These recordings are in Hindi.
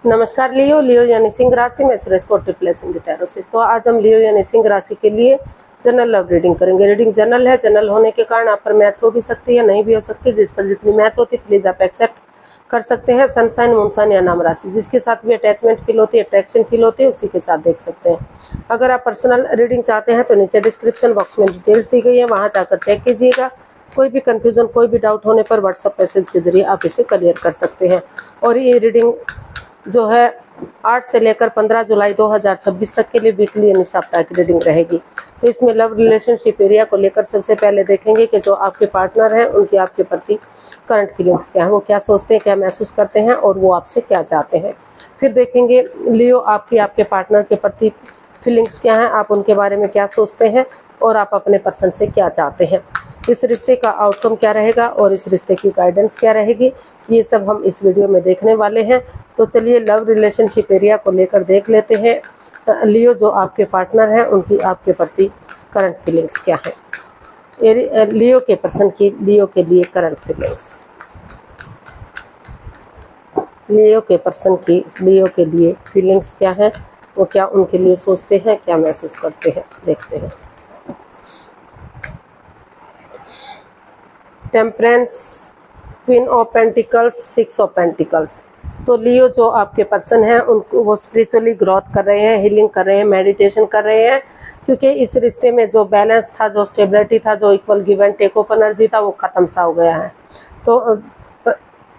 नमस्कार लियो यानी सिंह राशि में सुरेश कोटी प्लेस इन टैरो से। तो आज हम लियो यानी सिंह राशि के लिए जनरल लव रीडिंग करेंगे। रीडिंग जनरल है, जनरल होने के कारण आप पर मैच हो भी सकती है, नहीं भी हो सकती। जिस पर जितनी मैच होती है प्लीज आप एक्सेप्ट कर सकते हैं। सनसाइन, मूनसाइन या नाम राशि, जिसके साथ भी अटैचमेंट फील होती है, अट्रैक्शन फील होती है, उसी के साथ देख सकते हैं। अगर आप पर्सनल रीडिंग चाहते हैं तो नीचे डिस्क्रिप्शन बॉक्स में डिटेल्स दी गई है, वहाँ जाकर चेक कीजिएगा। कोई भी कंफ्यूजन, कोई भी डाउट होने पर व्हाट्सएप मैसेज के जरिए आप इसे क्लियर कर सकते हैं। और ये रीडिंग जो है 8 से लेकर 15 जुलाई 2026 तक के लिए वीकली यानी साप्ताहिक रीडिंग रहेगी। तो इसमें लव रिलेशनशिप एरिया को लेकर सबसे पहले देखेंगे कि जो आपके पार्टनर हैं उनकी आपके प्रति करंट फीलिंग्स क्या है, वो क्या सोचते हैं, क्या महसूस करते हैं और वो आपसे क्या चाहते हैं। फिर देखेंगे लियो आपकी आपके पार्टनर के प्रति फीलिंग्स क्या हैं, आप उनके बारे में क्या सोचते हैं और आप अपने पर्सन से क्या चाहते हैं। इस रिश्ते का आउटकम क्या रहेगा और इस रिश्ते की गाइडेंस क्या रहेगी, ये सब हम इस वीडियो में देखने वाले हैं। तो चलिए लव रिलेशनशिप एरिया को लेकर देख लेते हैं। लियो जो आपके पार्टनर हैं उनकी आपके प्रति करंट फीलिंग्स क्या है। लियो के पर्सन की लियो के लिए करंट फीलिंग्स, लियो के पर्सन की लियो के लिए फीलिंग्स क्या है, वो क्या उनके लिए सोचते हैं, क्या महसूस करते हैं, देखते हैं। Temperance, queen of pentacles, 6 of pentacles. तो लियो जो आपके पर्सन हैं उनको वो स्पिरिचुअली ग्रोथ कर रहे हैं, हीलिंग कर रहे हैं, मेडिटेशन कर रहे हैं, क्योंकि इस रिश्ते में जो बैलेंस था, जो स्टेबिलिटी था, जो equal give and take of energy था, वो ख़त्म सा हो गया है। तो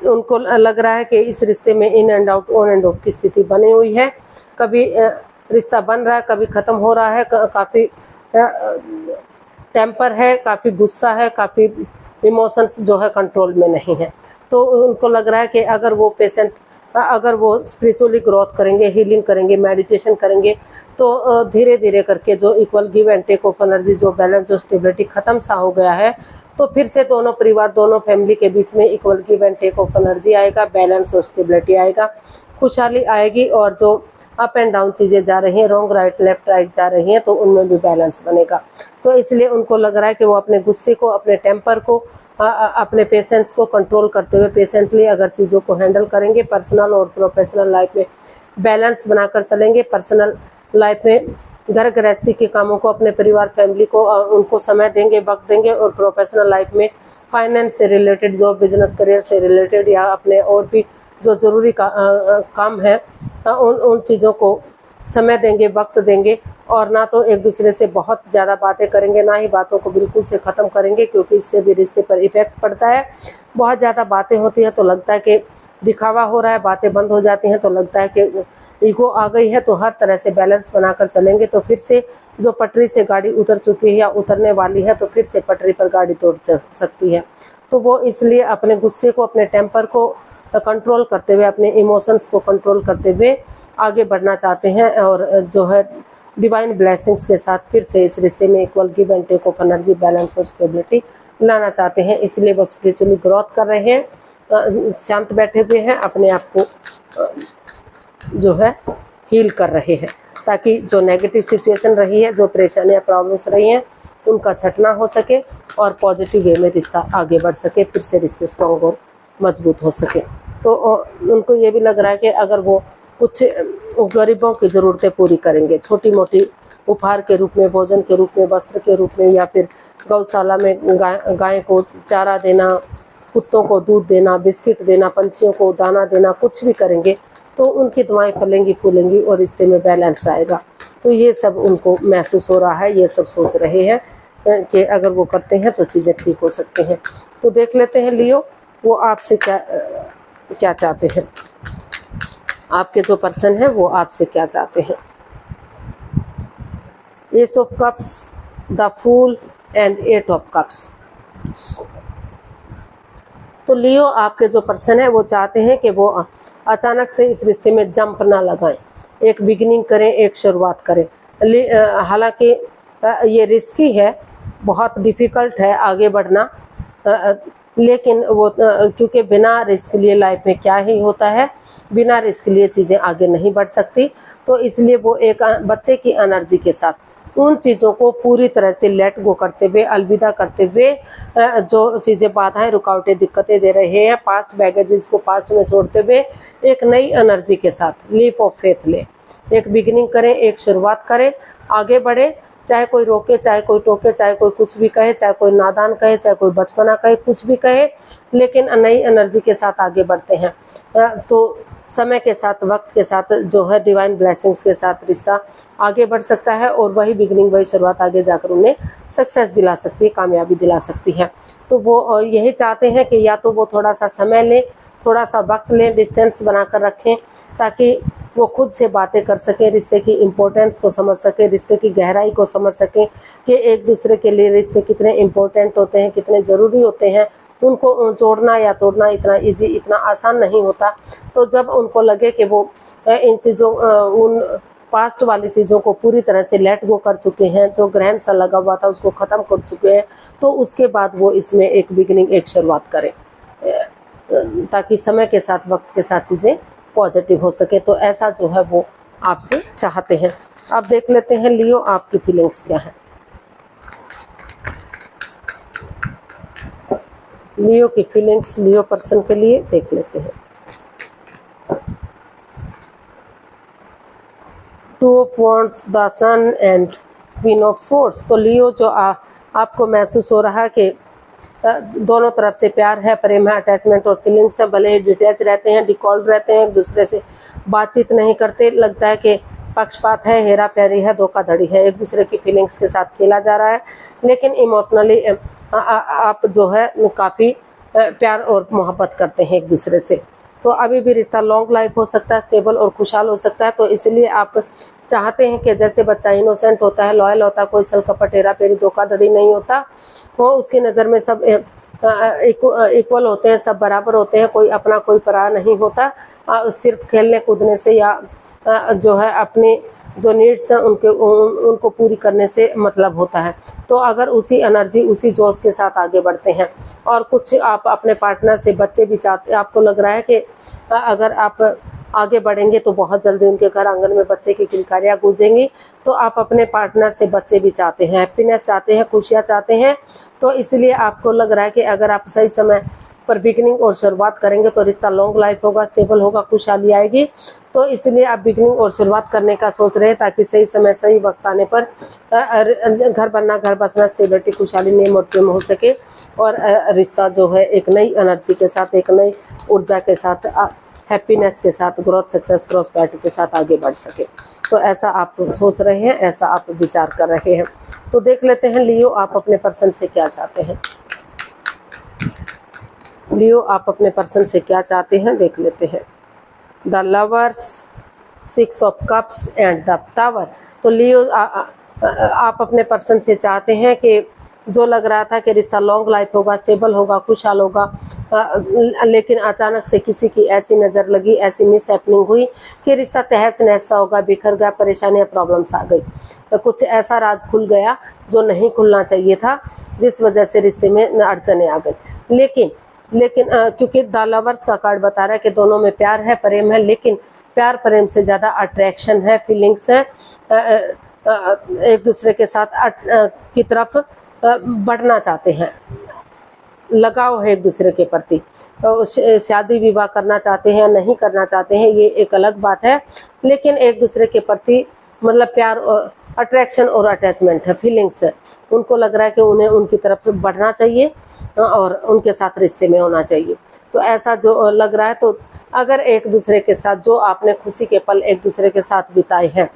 उनको लग रहा है कि इस रिश्ते में in and out, on end of की स्थिति बनी हुई है। कभी रिश्ता बन रहा है, कभी ख़त्म हो रहा है, काफ़ी टेम्पर है, काफ़ी गुस्सा है, काफ़ी इमोशंस जो है कंट्रोल में नहीं है। तो उनको लग रहा है कि अगर वो स्पिरिचुअली ग्रोथ करेंगे, हीलिंग करेंगे, मेडिटेशन करेंगे, तो धीरे धीरे करके जो equal give and take of energy, जो बैलेंस, जो स्टेबिलिटी ख़त्म सा हो गया है, तो फिर से दोनों परिवार, दोनों फैमिली के बीच में equal give and take of energy आएगा, बैलेंस और स्टेबिलिटी आएगा, खुशहाली आएगी। और जो अप एंड डाउन चीज़ें जा रही हैं, रॉन्ग राइट लेफ्ट राइट जा रही हैं, तो उनमें भी बैलेंस बनेगा। तो इसलिए उनको लग रहा है कि वो अपने गुस्से को, अपने टेम्पर को, अपने पेशेंस को कंट्रोल करते हुए पेशेंटली अगर चीज़ों को हैंडल करेंगे, पर्सनल और प्रोफेशनल लाइफ में बैलेंस बनाकर चलेंगे। पर्सनल लाइफ में घर गृहस्थी के कामों को, अपने परिवार फैमिली को उनको समय देंगे, वक्त देंगे, और प्रोफेशनल लाइफ में फाइनेंस से रिलेटेड, जॉब, बिजनेस, करियर से रिलेटेड या अपने और भी जो ज़रूरी काम है उन चीज़ों को समय देंगे, वक्त देंगे। और ना तो एक दूसरे से बहुत ज़्यादा बातें करेंगे, ना ही बातों को बिल्कुल से ख़त्म करेंगे, क्योंकि इससे भी रिश्ते पर इफ़ेक्ट पड़ता है। बहुत ज़्यादा बातें होती हैं तो लगता है कि दिखावा हो रहा है, बातें बंद हो जाती हैं तो लगता है कि ईगो आ गई है। तो हर तरह से बैलेंस बनाकर चलेंगे तो फिर से जो पटरी से गाड़ी उतर चुकी है या उतरने वाली है, तो फिर से पटरी पर गाड़ी तोड़ सकती है। तो वो इसलिए अपने गुस्से को, अपने टेम्पर को कंट्रोल करते हुए, अपने इमोशंस को कंट्रोल करते हुए आगे बढ़ना चाहते हैं, और जो है डिवाइन ब्लेसिंग्स के साथ फिर से इस रिश्ते में equal give and take of energy, balance और स्टेबिलिटी लाना चाहते हैं। इसलिए वो स्पिरिचुअली ग्रोथ कर रहे हैं, शांत बैठे हुए हैं, अपने आप को जो है हील कर रहे हैं, ताकि जो नेगेटिव सिचुएशन रही है, जो परेशानियाँ, प्रॉब्लम्स रही हैं, उनका छटना हो सके और पॉजिटिव वे में रिश्ता आगे बढ़ सके, फिर से रिश्ते स्ट्रॉन्ग और मजबूत हो सके। तो उनको ये भी लग रहा है कि अगर वो कुछ गरीबों की ज़रूरतें पूरी करेंगे, छोटी मोटी उपहार के रूप में, भोजन के रूप में, वस्त्र के रूप में, या फिर गौशाला में गाय को चारा देना, कुत्तों को दूध देना, बिस्किट देना, पंछियों को दाना देना, कुछ भी करेंगे तो उनकी दुआएं फलेंगी, फूलेंगी और रिश्ते में बैलेंस आएगा। तो ये सब उनको महसूस हो रहा है, ये सब सोच रहे हैं कि अगर वो करते हैं तो चीज़ें ठीक हो सकती हैं। तो देख लेते हैं लियो वो आपसे क्या चाहते हैं, आपके जो पर्सन है वो आपसे क्या चाहते हैं। Ace of cups, the fool and 8 of cups. तो लियो आपके जो पर्सन है वो चाहते हैं कि वो अचानक से इस रिश्ते में जंप ना लगाएं, एक बिगिनिंग करें, एक शुरुआत करें। हालांकि ये रिस्की है, बहुत डिफ़िकल्ट है आगे बढ़ना, लेकिन वो क्योंकि बिना रिस्क लिए लाइफ में क्या ही होता है, बिना रिस्क लिए चीज़ें आगे नहीं बढ़ सकती। तो इसलिए वो एक बच्चे की एनर्जी के साथ उन चीज़ों को पूरी तरह से लेट गो करते हुए, अलविदा करते हुए, जो चीज़ें बाधाएं, रुकावटें, दिक्कतें दे रहे हैं, पास्ट बैगेजेस को पास्ट में छोड़ते हुए एक नई एनर्जी के साथ लीप ऑफ फेथ ले, एक बिगिनिंग करें, एक शुरुआत करें, आगे बढ़े। चाहे कोई रोके, चाहे कोई टोके, चाहे कोई कुछ भी कहे, चाहे कोई नादान कहे, चाहे कोई बचपना कहे, कुछ भी कहे, लेकिन नई एनर्जी के साथ आगे बढ़ते हैं। तो समय के साथ, वक्त के साथ जो है डिवाइन ब्लेसिंग्स के साथ रिश्ता आगे बढ़ सकता है और वही बिगनिंग, वही शुरुआत आगे जाकर उन्हें सक्सेस दिला सकती है, कामयाबी दिला सकती है। तो वो यही चाहते हैं कि या तो वो थोड़ा सा समय लें, थोड़ा सा वक्त लें, डिस्टेंस बनाकर रखें, ताकि वो खुद से बातें कर सकें, रिश्ते की इम्पोर्टेंस को समझ सकें, रिश्ते की गहराई को समझ सकें कि एक दूसरे के लिए रिश्ते कितने इम्पोर्टेंट होते हैं, कितने ज़रूरी होते हैं। उनको जोड़ना या तोड़ना इतना इजी, इतना आसान नहीं होता। तो जब उनको लगे कि वो इन चीज़ों, उन पास्ट वाली चीज़ों को पूरी तरह से लेट गो कर चुके हैं, जो ग्रहण सा लगा हुआ था उसको ख़त्म कर चुके हैं, तो उसके बाद वो इसमें एक बिगिनिंग, एक शुरुआत करें, ताकि समय के साथ, वक्त के साथ चीज़ें पॉजिटिव हो सके। तो ऐसा जो है वो आपसे चाहते हैं। अब देख लेते हैं लियो, आपकी फीलिंग्स क्या है। लियो की फीलिंग्स लियो पर्सन के लिए देख लेते हैं। Two of wands, the sun and queen of swords. तो लियो जो आपको महसूस हो रहा है कि दोनों तरफ से प्यार है, प्रेम है, अटैचमेंट और फीलिंग्स है। भले ही डिटैच रहते हैं, डिकॉल्ड रहते हैं, एक दूसरे से बातचीत नहीं करते, लगता है कि पक्षपात है, हेरा फेरी है, धोखाधड़ी है, एक दूसरे की फीलिंग्स के साथ खेला जा रहा है। लेकिन इमोशनली आप जो है काफ़ी प्यार और मोहब्बत करते हैं एक दूसरे से। तो अभी भी रिश्ता लॉन्ग लाइफ हो सकता है, स्टेबल और खुशहाल हो सकता है। तो इसलिए आप चाहते हैं कि जैसे बच्चा इनोसेंट होता है, लॉयल होता है, कोई छल कपट, हेरा फेरी, धोखाधड़ी नहीं होता, वो उसकी नज़र में सब इक्वल होते हैं, सब बराबर होते हैं, कोई अपना कोई पराया नहीं होता। सिर्फ खेलने कूदने से या जो है अपनी जो नीड्स हैं उनको पूरी करने से मतलब होता है। तो अगर उसी एनर्जी, उसी जोश के साथ आगे बढ़ते हैं, और कुछ आप अपने पार्टनर से बच्चे भी चाहते, आपको लग रहा है कि अगर आप आगे बढ़ेंगे तो बहुत जल्दी उनके घर आंगन में बच्चे की किलकारियाँ गूंजेंगी। तो आप अपने पार्टनर से बच्चे भी चाहते हैं, हैप्पीनेस चाहते हैं, खुशियाँ चाहते हैं। तो इसलिए आपको लग रहा है कि अगर आप सही समय पर बिगनिंग और शुरुआत करेंगे तो रिश्ता लॉन्ग लाइफ होगा, स्टेबल होगा, खुशहाली आएगी। तो इसलिए आप बिगनिंग और शुरुआत करने का सोच रहे हैं, ताकि सही समय, सही वक्त आने पर घर बनना, घर बसना, स्टेबिलिटी, खुशहाली, नेम और प्रेम हो सके, और रिश्ता जो है एक नई एनर्जी के साथ, एक नई ऊर्जा के साथ, हैप्पीनेस के साथ, ग्रोथ, सक्सेस, प्रॉस्पेरिटी के साथ आगे बढ़ सके। तो ऐसा आप सोच रहे हैं, ऐसा आप विचार कर रहे हैं। तो देख लेते हैं लियो, आप अपने पर्सन से क्या चाहते हैं। लियो, आप अपने पर्सन से क्या चाहते हैं, देख लेते हैं। The lovers, 6 of cups and the tower. तो लियो, आप अपने पर्सन से चाहते हैं कि जो लग रहा था कि रिश्ता लॉन्ग लाइफ होगा, स्टेबल होगा, खुशहाल होगा, लेकिन अचानक से किसी की ऐसी नज़र लगी, ऐसी मिस हैपनिंग हुई कि रिश्ता तहस नहस सा होगा, बिखर गया, परेशानियां, प्रॉब्लम्स आ गई, कुछ ऐसा राज खुल गया जो नहीं खुलना चाहिए था, जिस वजह से रिश्ते में अड़चने आ गई। लेकिन क्योंकि द लवर्स का कार्ड बता रहा है कि दोनों में प्यार है, प्रेम है, लेकिन प्यार प्रेम से ज़्यादा अट्रैक्शन है, फीलिंग्स है, एक दूसरे के साथ की तरफ बढ़ना चाहते हैं, लगाव है एक दूसरे के प्रति। शादी विवाह करना चाहते हैं, नहीं करना चाहते हैं, ये एक अलग बात है, लेकिन एक दूसरे के प्रति मतलब प्यार और अट्रैक्शन और अटैचमेंट है, फीलिंग्स है। उनको लग रहा है कि उन्हें उनकी तरफ से बढ़ना चाहिए और उनके साथ रिश्ते में होना चाहिए। तो ऐसा जो लग रहा है, तो अगर एक दूसरे के साथ जो आपने खुशी के पल एक दूसरे के साथ बिताए हैं,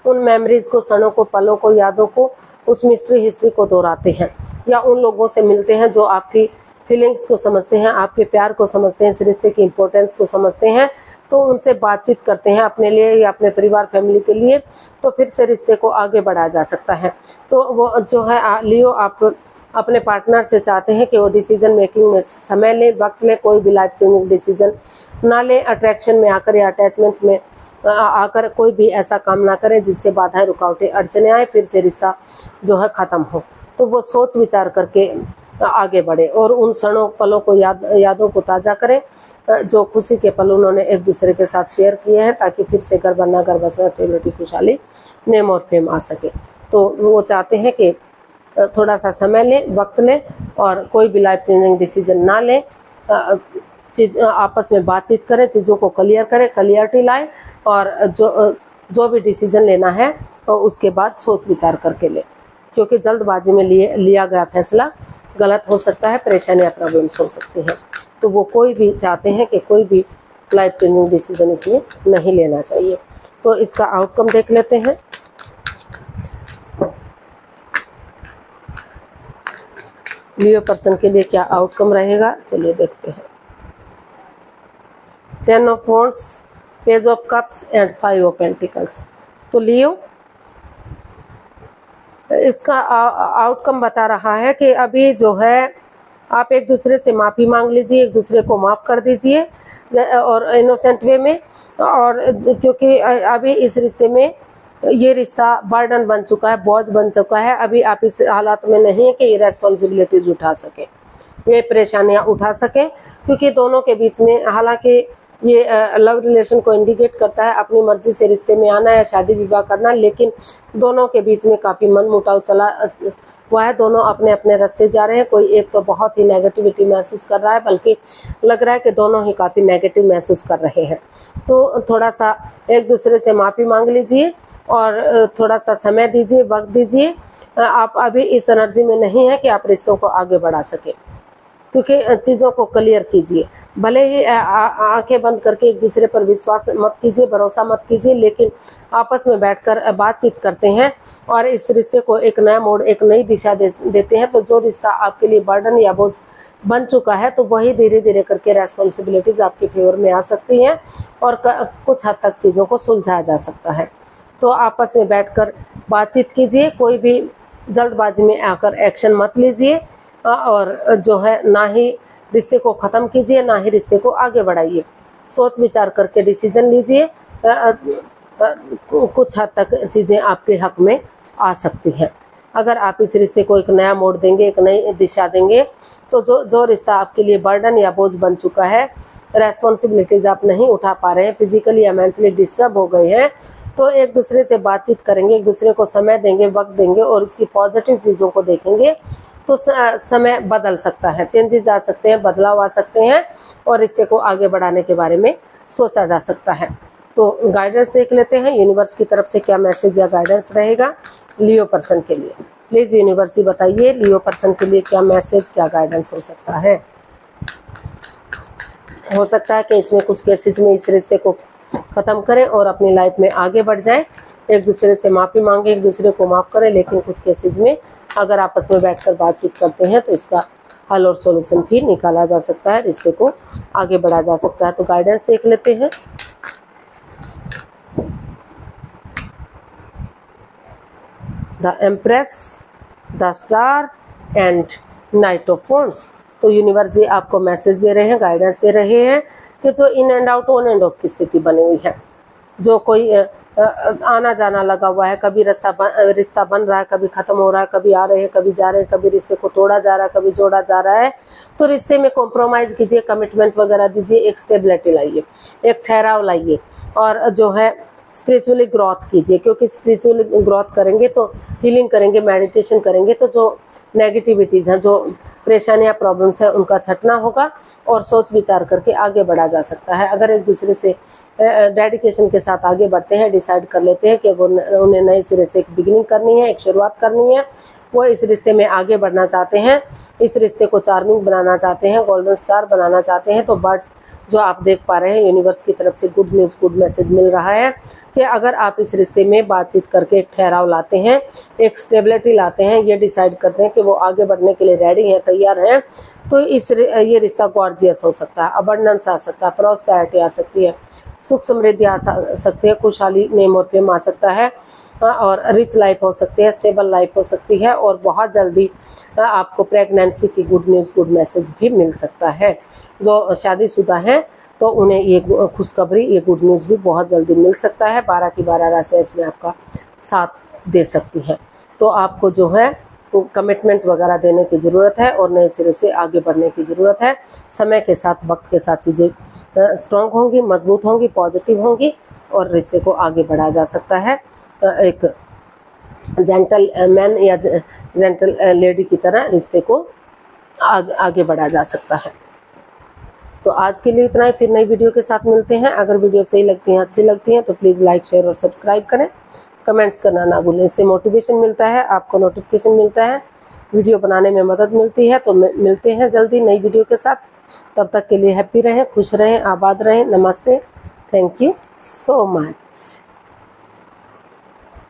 उन मेमोरीज को, क्षणों को, पलों को, यादों को, उस मिस्ट्री हिस्ट्री को दोहराते हैं, या उन लोगों से मिलते हैं जो आपकी फीलिंग्स को समझते हैं, आपके प्यार को समझते हैं, इस रिश्ते की इम्पोर्टेंस को समझते हैं, तो उनसे बातचीत करते हैं अपने लिए या अपने परिवार, फैमिली के लिए, तो फिर से रिश्ते को आगे बढ़ाया जा सकता है। तो वो जो है लियो, आप अपने पार्टनर से चाहते हैं कि वो डिसीजन मेकिंग में समय लें, वक्त लें, कोई भी लाइफ चेंजिंग डिसीजन ना लें, अट्रैक्शन में आकर या अटैचमेंट में आकर कोई भी ऐसा काम ना करें जिससे बाधाएं, रुकावटें, अड़चने आए, फिर से रिश्ता जो है ख़त्म हो। तो वो सोच विचार करके आगे बढ़े और उन क्षणों पलों को यादों को ताज़ा करें जो खुशी के पल उन्होंने एक दूसरे के साथ शेयर किए हैं, ताकि फिर से घर बनना, घर बसना, स्टेबिलिटी, खुशहाली, नेम और फेम आ सके। तो वो चाहते हैं कि थोड़ा सा समय लें, वक्त लें और कोई भी लाइफ चेंजिंग डिसीजन ना लें, आपस में बातचीत करें, चीज़ों को क्लियर करें, क्लियरिटी लाएं और जो भी डिसीजन लेना है तो उसके बाद सोच विचार करके लें, क्योंकि जल्दबाजी में लिया गया फैसला गलत हो सकता है, परेशानियां, प्रॉब्लम्स हो सकती हैं। तो वो कोई भी चाहते हैं कि कोई भी लाइफ चेंजिंग डिसीजन इसमें नहीं लेना चाहिए। तो इसका आउटकम देख लेते हैं। लियो पर्सन के लिए क्या आउटकम रहेगा, चलिए देखते हैं। 10 of wands, page of cups and 5 of pentacles. तो लियो इसका आउटकम बता रहा है कि अभी जो है आप एक दूसरे से माफ़ी मांग लीजिए, एक दूसरे को माफ़ कर दीजिए और इनोसेंट वे में, और क्योंकि अभी इस रिश्ते में ये रिश्ता बर्डन बन चुका है, बोझ बन चुका है। अभी आप इस हालात में नहीं है कि ये रेस्पॉन्सिबिलिटीज उठा सके, ये परेशानियां उठा सके, क्योंकि दोनों के बीच में, हालांकि ये लव रिलेशन को इंडिकेट करता है अपनी मर्जी से रिश्ते में आना या शादी विवाह करना, लेकिन दोनों के बीच में काफ़ी मनमुटाव चला हुआ है। दोनों अपने अपने रास्ते जा रहे हैं। कोई एक तो बहुत ही नेगेटिविटी महसूस कर रहा है, बल्कि लग रहा है कि दोनों ही काफ़ी नेगेटिव महसूस कर रहे हैं। तो थोड़ा सा एक दूसरे से माफ़ी मांग लीजिए और थोड़ा सा समय दीजिए, वक्त दीजिए। आप अभी इस एनर्जी में नहीं है कि आप रिश्तों को आगे बढ़ा सके, क्योंकि चीज़ों को क्लियर कीजिए। भले ही आंखें बंद करके एक दूसरे पर विश्वास मत कीजिए, भरोसा मत कीजिए, लेकिन आपस में बैठकर बातचीत करते हैं और इस रिश्ते को एक नया मोड़, एक नई दिशा देते हैं। तो जो रिश्ता आपके लिए बर्डन या बोझ बन चुका है, तो वही धीरे धीरे करके रेस्पॉन्सिबिलिटीज़ आपके फेवर में आ सकती हैं और कुछ हद तक चीज़ों को सुलझाया जा सकता है। तो आपस में बैठकर बातचीत कीजिए, कोई भी जल्दबाजी में आकर एक्शन मत लीजिए और जो है ना ही रिश्ते को ख़त्म कीजिए, ना ही रिश्ते को आगे बढ़ाइए। सोच विचार करके डिसीजन लीजिए, कुछ हद तक चीज़ें आपके हक में आ सकती हैं। अगर आप इस रिश्ते को एक नया मोड़ देंगे, एक नई दिशा देंगे, तो जो रिश्ता आपके लिए बर्डन या बोझ बन चुका है, रेस्पॉन्सिबिलिटीज़ आप नहीं उठा पा रहे हैं, फिजिकली या मेंटली डिस्टर्ब हो गए हैं, तो एक दूसरे से बातचीत करेंगे, एक दूसरे को समय देंगे, वक्त देंगे और इसकी पॉजिटिव चीज़ों को देखेंगे, तो समय बदल सकता है, चेंजेस आ सकते हैं, बदलाव आ सकते हैं और रिश्ते को आगे बढ़ाने के बारे में सोचा जा सकता है। तो गाइडेंस देख लेते हैं, यूनिवर्स की तरफ से क्या मैसेज या गाइडेंस रहेगा लियो पर्सन के लिए। प्लीज़ यूनिवर्स बताइए लियो पर्सन के लिए क्या मैसेज, क्या गाइडेंस हो सकता है। हो सकता है कि इसमें कुछ केसेस में इस रिश्ते को ख़त्म करें और अपनी लाइफ में आगे बढ़ जाएं, एक दूसरे से माफ़ी मांगे, एक दूसरे को माफ़ करें, लेकिन कुछ केसेस में अगर आपस में बैठकर बातचीत करते हैं तो इसका हल और सॉल्यूशन फिर निकाला जा सकता है, रिश्ते को आगे बढ़ाया जा सकता है। तो गाइडेंस देख लेते हैं। The empress, the star and night of wands. तो यूनिवर्स जी आपको मैसेज दे रहे हैं, गाइडेंस दे रहे हैं कि जो in and out, on end of की स्थिति बनी हुई है, जो कोई आना जाना लगा हुआ है, कभी रिश्ता बन रहा है, कभी ख़त्म हो रहा है, कभी आ रहे हैं, कभी जा रहे हैं, कभी रिश्ते को तोड़ा जा रहा है, कभी जोड़ा जा रहा है, तो रिश्ते में कॉम्प्रोमाइज़ कीजिए, कमिटमेंट वगैरह दीजिए, एक स्टेबिलिटी लाइए, एक ठहराव लाइए और जो है स्पिरिचुअली ग्रोथ कीजिए, क्योंकि स्पिरिचुअली ग्रोथ करेंगे तो हीलिंग करेंगे, मेडिटेशन करेंगे तो जो नेगेटिविटीज़ हैं, जो परेशानियां, प्रॉब्लम्स है, उनका छटना होगा और सोच विचार करके आगे बढ़ा जा सकता है। अगर एक दूसरे से डेडिकेशन के साथ आगे बढ़ते हैं, डिसाइड कर लेते हैं कि वो उन्हें नए सिरे से एक बिगिनिंग करनी है, एक शुरुआत करनी है, वो इस रिश्ते में आगे बढ़ना चाहते हैं, इस रिश्ते को चार्मिंग बनाना चाहते हैं, गोल्डन स्टार बनाना चाहते हैं, तो बर्ड्स जो आप देख पा रहे हैं, यूनिवर्स की तरफ से गुड न्यूज़, गुड मैसेज मिल रहा है कि अगर आप इस रिश्ते में बातचीत करके एक ठहराव लाते हैं, एक स्टेबिलिटी लाते हैं, ये डिसाइड करते हैं कि वो आगे बढ़ने के लिए रेडी हैं, तैयार हैं, तो ये रिश्ता गॉर्जियस हो सकता है, अबंडेंस आ सकता है, प्रॉस्पेरिटी आ सकती है, सुख समृद्धि आ सकती है, खुशहाली, नेम और फेम आ सकता है और रिच लाइफ हो सकती है, स्टेबल लाइफ हो सकती है और बहुत जल्दी आपको प्रेगनेंसी की गुड न्यूज़, गुड मैसेज भी मिल सकता है। जो शादीशुदा हैं तो उन्हें ये खुशखबरी, ये गुड न्यूज़ भी बहुत जल्दी मिल सकता है। 12 की 12 राशियाँ इसमें आपका साथ दे सकती हैं। तो आपको जो है कमिटमेंट वगैरह देने की ज़रूरत है और नए सिरे से आगे बढ़ने की ज़रूरत है। समय के साथ, वक्त के साथ चीज़ें स्ट्रॉन्ग होंगी, मजबूत होंगी, पॉजिटिव होंगी और रिश्ते को आगे बढ़ाया जा सकता है। एक जेंटल मैन या जेंटल लेडी की तरह रिश्ते को आगे बढ़ाया जा सकता है। तो आज के लिए इतना ही, फिर नई वीडियो के साथ मिलते हैं। अगर वीडियो सही लगती है, अच्छी लगती है तो प्लीज़ लाइक, शेयर और सब्सक्राइब करें। कमेंट्स करना ना भूलें, इससे मोटिवेशन मिलता है, आपको नोटिफिकेशन मिलता है, वीडियो बनाने में मदद मिलती है। तो मिलते हैं जल्दी नई वीडियो के साथ। तब तक के लिए हैप्पी रहें, खुश रहें, आबाद रहें। नमस्ते, थैंक यू सो मच।